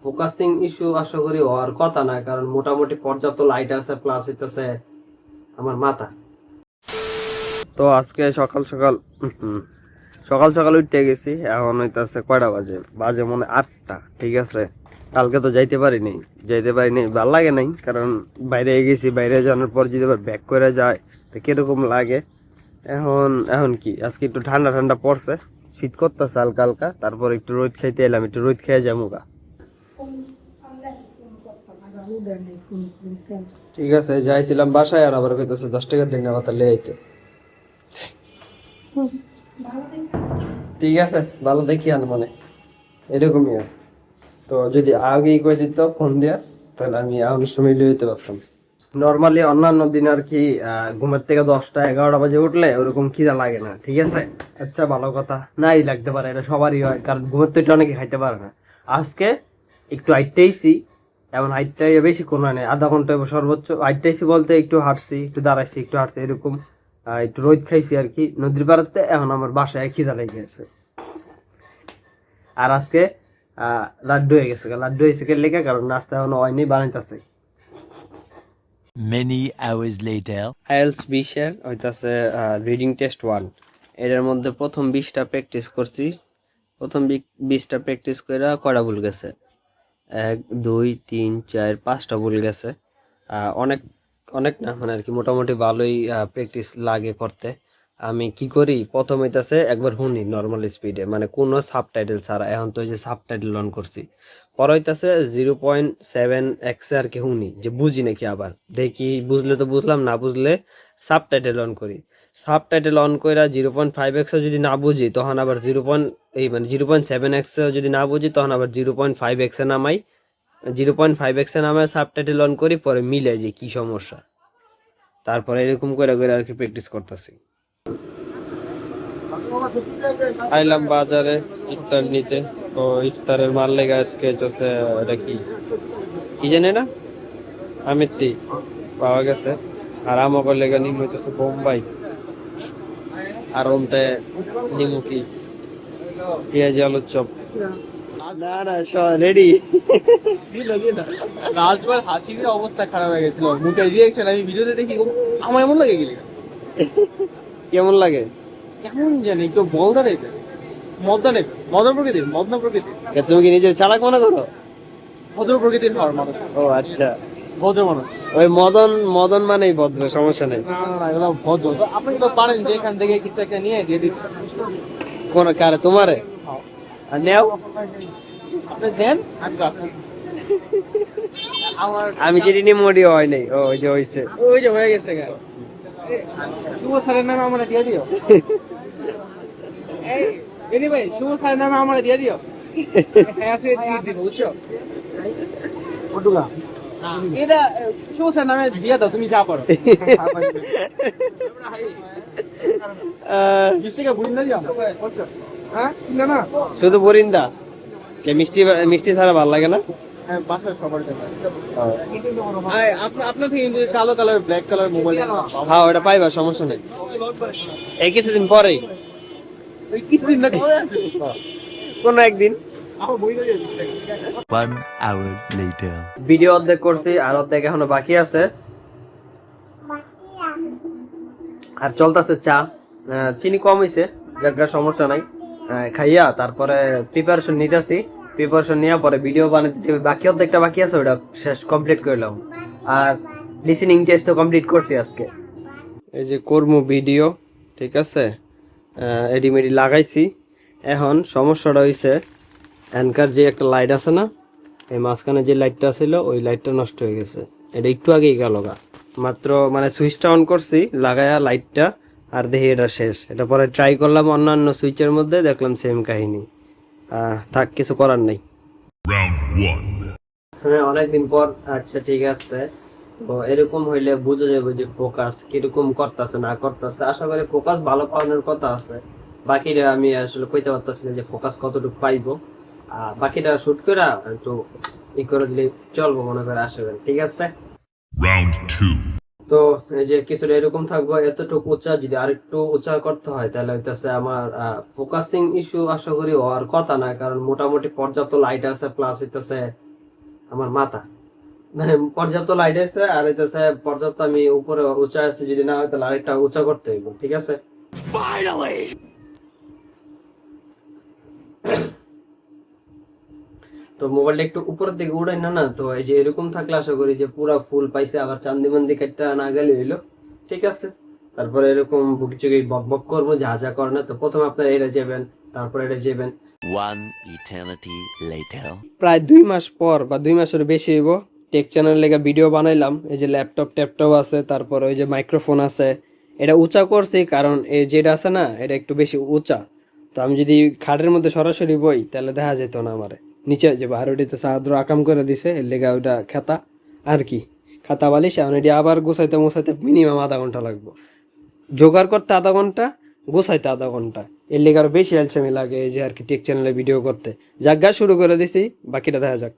Focusing issue আশা করি হওয়ার কথা না, কারণ মোটামুটি পর্যাপ্ত লাইট আছে, প্লাস হইতেছে আমার মাথা। তো আজকে সকাল সকাল সকাল সকাল উঠতে গেছি, এখন হইতেছে কয়টা বাজে, বাজে মনে 8টা। ঠিক আছে, কালকে তো যাইতে পারিনি, ভাল লাগে নাই, কারণ বাইরে গেছি, বাইরে যাওয়ার পর যদি আবার ব্যাক করে যায় তো কিরকম লাগে। এখন এখন কি আজকে একটু ঠান্ডা ঠান্ডা পড়ছে, শীত করতেছে হালকা হালকা, তারপর একটু রোদ খাইতে এলাম, একটু রোদ খেয়ে যাবো গা। ঠিক আছে, যাইছিলাম বাসায়, আর আবার কইতেছে 10 টাকা দিন আবার তাহলে আইতে। ঠিক আছে, ভালো দেখি আন মানে এরকমই আর। তো যদি আগেই কই দিত ফোন দিয়া, তাহলে আমি আউনের সময় লিয়ে যেতে পারতাম। নর্মালি অন্যান্য দিন আর কি ঘুমের থেকে 10টা 11টা বাজে উঠলে ওরকম খিদা লাগে না। ঠিক আছে, আচ্ছা ভালো কথা, নাই লাগতে পারে, এটা সবারই হয়, কারণ ঘুমের থেকে অনেকে খাইতে পারে না। আজকে একটু হাইটটাইছি, এমন হাইটটাই বেশি কোনো নেই, আধা ঘন্টা সর্বোচ্চ হাইটটাইছি, বলতে একটু হাঁটছি, একটু দাঁড়াইছি, একটু হাঁটছি, এরকম একটু রোদ খাইছি আর কি নদীর পাড়াতে। এখন আমার বাসায় খিদা লেগে গেছে। আর আজকে লাড্ডু হয়ে গেছে, লাড্ডু হয়েছে কে লেগে, কারণ নাস্তা এখনো হয়নি, বানাইতেছে। Many hours later. আইএলস 20-এর হইতাছে রিডিং টেস্ট 1। এটার মধ্যে প্রথম 20টা প্র্যাকটিস করছি। প্রথম 20টা প্র্যাকটিস করে কয়টা ভুল গেছে, 1 2 3 4 5টা ভুল গেছে। অনেক অনেক না মানে আর কি, মোটামুটি ভালোই প্র্যাকটিস লাগে করতে। আমি কি করি, প্রথম হইতাছে একবার শুনি নর্মাল স্পিডে, মানে কোনো সাবটাইটেল ছাড়া। এখন তো ওই যে সাবটাইটেল অন করছি। পরে হইতাছে 0.7x আর কি শুনি, যে বুঝি নাকি, আবার দেখি বুঝলে তো বুঝলাম, না বুঝলে সাবটাইটেল অন করি। সাবটাইটেল অন কইরা 0.5x যদি না বুঝি, তখন আবার এই মানে 0.7x যদি না বুঝি, তখন আবার 0.5x এ নামাই। 0.5x এ নামায় সাবটাইটেল অন করি, পরে মিলে যে কি সমস্যা। তারপরে এরকম করে করে আর কি প্র্যাকটিস করতেছি। আইলাম বাজারে ইফতার নিতে। তো ইফতারের মাল লেগে আজকে হচ্ছে এটা কি কি জানি না, আমিত্তি পাওয়া গেছে। আর আমাকে লেগে নিম হইতেছে বোম্বাই, আর ওমতে নিমু কি পেঁয়াজি আলুর চপ। না না রেডি। রাজবার হাসির অবস্থা খারাপ হয়ে গেছিল, মুখের রিয়াকশন আমি ভিডিওতে দেখি আমার এমন লাগে গেলি কেমন লাগে কেমন জানি কেউ বলদা টাইপের, মদন প্রকৃতির, মদন প্রকৃতির। তুমি কি নিজের চালাক মনে করো? ভদ্র প্রকৃতির হওয়ার মানুষ। ও আচ্ছা, ভদ্র মানুষ। ওই মদন মদন মানেই ভদ্র, সমস্যা নেই। না না না, এগুলো ভদ্র। তো আপনি তো পারেন যে এখান থেকে কিছু একটা নিয়ে দিয়ে দিতে। কোন কারে, তোমারে? আর নেও, আপনি দেন, আমি গাছি। আমার আমি যেটি নিয়ে মোডিও হয় নাই। ও ওই যে হইছে, ওই যে হয়ে গেছে গা। শুভ স্যারের নামে আমরা দিয়ে দিও। এই এনি ভাই, শুভ স্যারের নামে আমরা দিয়ে দিও। হ্যাঁ সে দিয়ে দিব, বুঝছো? এটা শুভ স্যারের নামে দিয়ে দাও, তুমি যা পারো। মিষ্টিকে বুঝি না দিও। হ্যাঁ না না, শুধু বরিন্দা কে মিষ্টি, মিষ্টি ছাড়া ভালো লাগে না। হ্যাঁ বাসায় সবার জন্য। আপনার থেকে কালো কালার, ব্ল্যাক কালার মোবাইল। হ্যাঁ ওটা পাইবা, সমস্যা নেই। এই কিছুদিন পরেই, কিছুদিন না কোনো একদিন। 1 hour later. ভিডিও অর্ধেক করছি, আর অর্ধেক এখনো বাকি আছে। আর চলতেছে চা, চিনি কম হয়েছে, যার সমস্যা নাই। খাইয়া তারপরে প্রিপারেশন নিতেছি। প্রিপারেশন নেওয়ার পরে ভিডিও বানাতে যে বাকি অর্ধেকটা বাকি আছে, ওটা শেষ কমপ্লিট করলাম। আর লিসেনিং টেস্ট তো কমপ্লিট করছি আজকে। এই যে করবো ভিডিও, ঠিক আছে, এডিমেডি লাগাইছি। এখন সমস্যাটা হয়েছে, অ্যানকার যে একটা লাইট আছে না, এই মাঝখানে যে লাইটটা ছিল, ওই লাইটটা নষ্ট হয়ে গেছে। এটা একটু আগেই গেল গা, মাত্র মানে সুইচটা অন করছি, লাগায়া লাইটটা, আর দেখি এটা শেষ। এটা পরে ট্রাই করলাম অন্যান্য সুইচের মধ্যে, দেখলাম সেম কাহিনী। থাক, কিছু করার নাই। হ্যাঁ অনেকদিন পর। আচ্ছা ঠিক আছে, তো এরকম হইলে বুঝে যাবে যে ফোকাস কিরকম করতেছে না করতেছে। আশা করি ফোকাস ভালো পাওয়ানোর কথা আছে। বাকিটা আমি আসলে কইতে পারতেছি না যে ফোকাস কতটুকু পাইবো। বাকিটা শুট করে একটু ই করে দিলে চলবো মনে করে, আসবেন। ঠিক আছে, তো এই যে কিছুটা এরকম থাকবো, এতটুকু উঁচা। যদি আরেকটু উঁচা করতে হয় তাহলে হইতেছে আমার ফোকাসিং ইস্যু আশা করি হওয়ার কথা না, কারণ মোটামুটি পর্যাপ্ত লাইট আছে, প্লাস হইতেছে আমার মাথা, মানে পর্যাপ্ত লাইট আছে আর হইতেছে পর্যাপ্ত আমি উপরে উঁচা আছে, যদি না হয় তাহলে আরেকটা উঁচা করতে হইব, ঠিক আছে। তো মোবাইলটা একটু উপরের দিকে উড়াই না, না তো এই যে এরকম থাকলে আশা করি যে পুরা ফুল পাইছে, আবার চান্দি মান্দি কাটটা না গেলে হইলো, ঠিক আছে। তারপরে এরকম বুকি চুকি বক বক করবো, যা যা করে না, তো প্রথমে আপনার এটা যাবেন, তারপরে এটা যাবেন। One eternity later. প্রায় 2 মাস পর বা 2 মাসের বেশি হইব টেক চ্যানেল লেগে ভিডিও বানাইলাম। এই যে ল্যাপটপ ট্যাপটপ আছে, তারপর ওই যে মাইক্রোফোন আছে, এটা উঁচা করছি কারণ এই যেটা আছে না এটা একটু বেশি উঁচা। তো আমি যদি খাটের মধ্যে সরাসরি বই তাহলে দেখা যেত না আমারে, নিচে যে বারোটিতে সাহায্য আকাম করে দিছে, এর লেগে ওইটা খেতা আর কি, খাতা বালিশ। এখন এটি আবার গোছাইতে মোছাইতে মিনিমাম আধা ঘন্টা লাগবে, জোগাড় করতে আধা ঘন্টা, গোছাইতে আধা ঘন্টা, এর লেগে আরো বেশি আলসেমি লাগে এই যে আর কি টেক চ্যানেলে ভিডিও করতে। যাজ্ঞা শুরু করে দিছি, বাকিটা দেখা যাক।